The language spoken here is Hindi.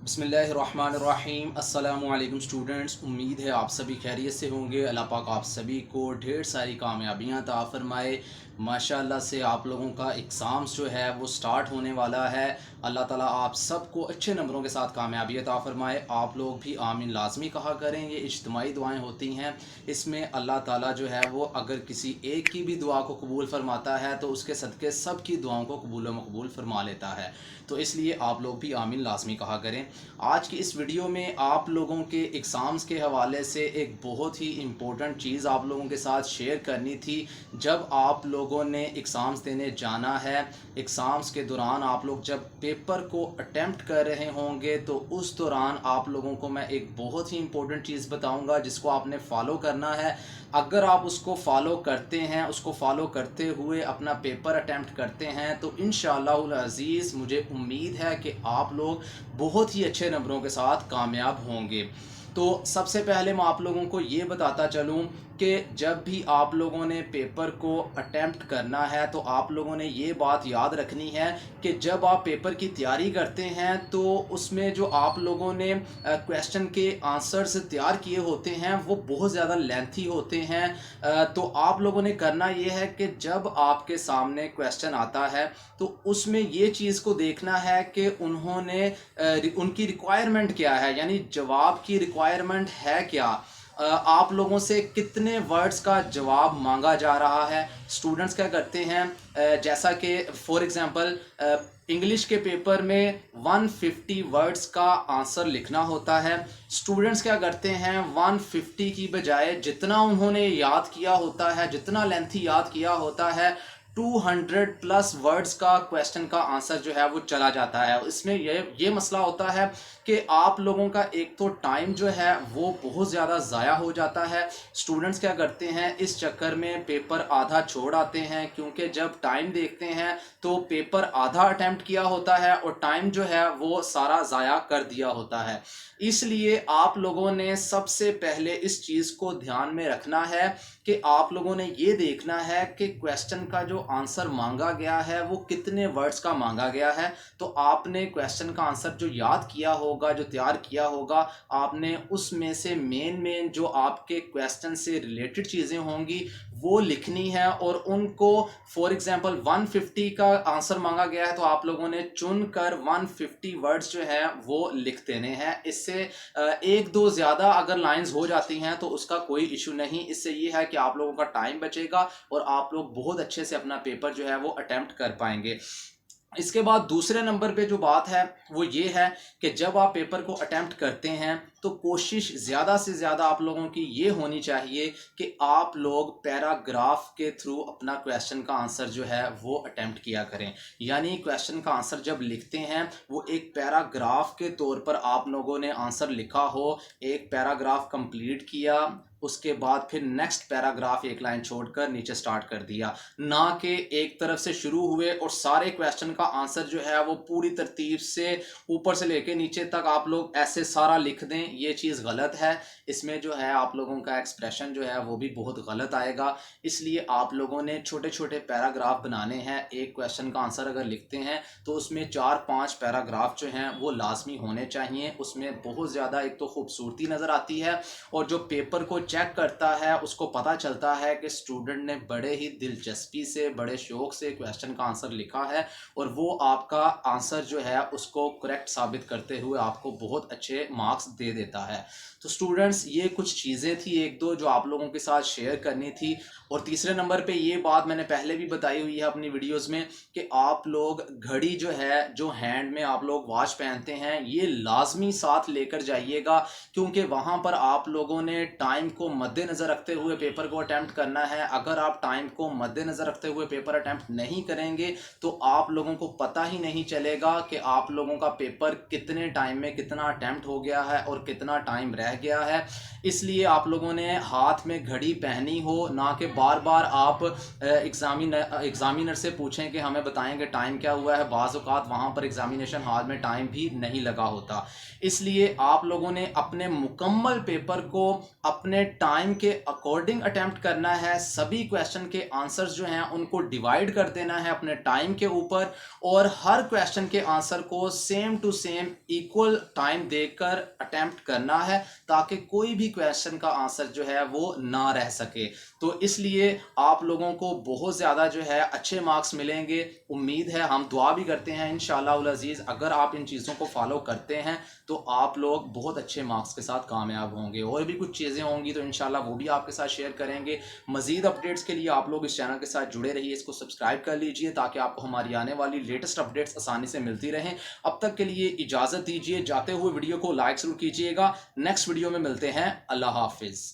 बिस्मिल्लाहिर्रहमानिर्रहीम। अस्सलामुअलैकुम स्टूडेंट्स, उम्मीद है आप सभी खैरियत से होंगे। अल्लाह पाक आप सभी को ढेर सारी कामयाबियाँ अता फ़रमाए। माशाअल्लाह से आप लोगों का एग्ज़ाम्स जो है वो स्टार्ट होने वाला है। अल्लाह ताला आप सबको अच्छे नंबरों के साथ कामयाबी अता फ़रमाए। आप लोग भी आमीन लाज़मी कहा करें। ये इज्तिमाई दुआएं होती हैं, इसमें अल्लाह ताला जो है वो अगर किसी एक की भी दुआ को कबूल फ़रमाता है तो उसके सदक़े सब की दुआओं को कबूल व मकबूल फ़रमा लेता है। तो इसलिए आप लोग भी आमीन लाज़मी कहा करें। आज की इस वीडियो में आप लोगों के एग्ज़ाम्स के हवाले से एक बहुत ही इम्पोर्टेंट चीज़ आप लोगों के साथ शेयर करनी थी। जब आप लोगों ने एग्ज़ाम्स देने जाना है, एग्ज़ाम्स के दौरान आप लोग जब पेपर को अटेम्प्ट कर रहे होंगे तो उस दौरान आप लोगों को मैं एक बहुत ही इम्पोर्टेंट चीज़ बताऊंगा जिसको आपने फ़ॉलो करना है। अगर आप उसको फ़ॉलो करते हैं, उसको फ़ॉलो करते हुए अपना पेपर अटेम्प्ट करते हैं तो इंशाअल्लाहुल अज़ीज़ मुझे उम्मीद है कि आप लोग बहुत ही अच्छे नंबरों के साथ कामयाब होंगे। तो सबसे पहले मैं आप लोगों को ये बताता चलूँ कि जब भी आप लोगों ने पेपर को अटेम्प्ट करना है तो आप लोगों ने ये बात याद रखनी है कि जब आप पेपर की तैयारी करते हैं तो उसमें जो आप लोगों ने क्वेश्चन के आंसर्स तैयार किए होते हैं वो बहुत ज़्यादा लेंथी होते हैं। तो आप लोगों ने करना ये है कि जब आपके सामने क्वेश्चन आता है तो उसमें ये चीज़ को देखना है कि उन्होंने उनकी रिक्वायरमेंट क्या है, यानी जवाब की रिक्वायरमेंट है क्या। आप लोगों से कितने वर्ड्स का जवाब मांगा जा रहा है। स्टूडेंट्स क्या करते हैं, जैसा कि फॉर एग्जांपल इंग्लिश के पेपर में 150 वर्ड्स का आंसर लिखना होता है। स्टूडेंट्स क्या करते हैं, 150 की बजाय जितना उन्होंने याद किया होता है, जितना लेंथी याद किया होता है, 200 प्लस वर्ड्स का क्वेश्चन का आंसर जो है वो चला जाता है। इसमें ये मसला होता है कि आप लोगों का एक तो टाइम जो है वो बहुत ज़्यादा ज़ाया हो जाता है। स्टूडेंट्स क्या करते हैं, इस चक्कर में पेपर आधा छोड़ आते हैं, क्योंकि जब टाइम देखते हैं तो पेपर आधा अटेम्प्ट किया होता है और टाइम जो है वो सारा ज़ाया कर दिया होता है। इसलिए आप लोगों ने सबसे पहले इस चीज़ को ध्यान में रखना है कि आप लोगों ने ये देखना है कि क्वेश्चन का जो आंसर मांगा गया है वो कितने वर्ड्स का मांगा गया है। तो आपने क्वेश्चन का आंसर जो याद किया होगा, जो तैयार किया होगा, आपने उसमें से मेन जो आपके क्वेश्चन से रिलेटेड चीज़ें होंगी वो लिखनी है और उनको फॉर एग्जांपल 150 का आंसर मांगा गया है तो आप लोगों ने चुनकर 150 वर्ड्स जो है वो लिख देने हैं। इससे एक दो ज़्यादा अगर लाइंस हो जाती हैं तो उसका कोई इशू नहीं। इससे ये है कि आप लोगों का टाइम बचेगा और आप लोग बहुत अच्छे से अपना पेपर जो है वो अटेम्प्ट कर पाएंगे। इसके बाद दूसरे नंबर पे जो बात है वो ये है कि जब आप पेपर को अटेम्प्ट करते हैं तो कोशिश ज़्यादा से ज़्यादा आप लोगों की ये होनी चाहिए कि आप लोग पैराग्राफ के थ्रू अपना क्वेश्चन का आंसर जो है वो अटेम्प्ट किया करें। यानी क्वेश्चन का आंसर जब लिखते हैं वो एक पैराग्राफ के तौर पर आप लोगों ने आंसर लिखा हो, एक पैराग्राफ कंप्लीट किया, उसके बाद फिर नेक्स्ट पैराग्राफ एक लाइन छोड़कर नीचे स्टार्ट कर दिया, ना कि एक तरफ से शुरू हुए और सारे क्वेश्चन का आंसर जो है वो पूरी तरतीब से ऊपर से लेके नीचे तक आप लोग ऐसे सारा लिख दें। ये चीज़ गलत है। इसमें जो है आप लोगों का एक्सप्रेशन जो है वो भी बहुत गलत आएगा। इसलिए आप लोगों ने छोटे छोटे पैराग्राफ बनाने हैं। एक क्वेश्चन का आंसर अगर लिखते हैं तो उसमें 4-5 पैराग्राफ जो हैं वो लाजमी होने चाहिए। उसमें बहुत ज़्यादा एक तो खूबसूरती नज़र आती है और जो पेपर को चेक करता है उसको पता चलता है कि स्टूडेंट ने बड़े ही दिलचस्पी से, बड़े शौक से क्वेश्चन का आंसर लिखा है और वो आपका आंसर जो है उसको करेक्ट साबित करते हुए आपको बहुत अच्छे मार्क्स दे देता है। तो स्टूडेंट्स ये कुछ चीज़ें थी एक दो जो आप लोगों के साथ शेयर करनी थी। और तीसरे नंबर पे ये बात मैंने पहले भी बताई हुई है अपनी वीडियोस में कि आप लोग घड़ी जो है, जो हैंड में आप लोग वॉच पहनते हैं, ये लाजमी साथ लेकर जाइएगा, क्योंकि वहाँ पर आप लोगों ने टाइम को मद्देनज़र रखते हुए पेपर को अटैम्प्ट करना है। अगर आप टाइम को मद्देनज़र रखते हुए पेपर अटैम्प्ट नहीं करेंगे तो आप लोगों को पता ही नहीं चलेगा कि आप लोगों का पेपर कितने टाइम में कितना अटैम्प्ट हो गया है और कितना टाइम रह गया है। इसलिए आप लोगों ने हाथ में घड़ी पहनी हो, ना कि बार बार आप एग्जामिनर से पूछें कि हमें बताएंगे टाइम क्या हुआ है। बाज़ औक़ात वहाँ पर एग्जामिनेशन हॉल में टाइम भी नहीं लगा होता। इसलिए आप लोगों ने अपने मुकम्मल पेपर को अपने टाइम के अकॉर्डिंग अटेम्प्ट करना है। सभी क्वेश्चन के आंसर्स जो हैं उनको डिवाइड कर देना है अपने टाइम के ऊपर, और हर क्वेश्चन के आंसर को same to same equal time देकर अटेम्प्ट करना है, ताकि कोई भी क्वेश्चन का आंसर जो है वो ना रह सके। तो इसलिए आप लोगों को बहुत ज़्यादा जो है अच्छे मार्क्स मिलेंगे, उम्मीद है। हम दुआ भी करते हैं इंशाअल्लाह उल अज़ीज़, अगर आप इन चीज़ों को फॉलो करते हैं तो आप लोग बहुत अच्छे मार्क्स के साथ कामयाब होंगे। और भी कुछ चीज़ें होंगी तो इंशाल्लाह वो भी आपके साथ शेयर करेंगे। मज़ीद अपडेट्स के लिए आप लोग इस चैनल के साथ जुड़े रहिए, इसको सब्सक्राइब कर लीजिए ताकि आपको हमारी आने वाली लेटेस्ट अपडेट्स आसानी से मिलती रहें। अब तक के लिए इजाज़त दीजिए, जाते हुए वीडियो को लाइक ज़रूर कीजिएगा। नेक्स्ट वीडियो में मिलते हैं। अल्लाह हाफिज़।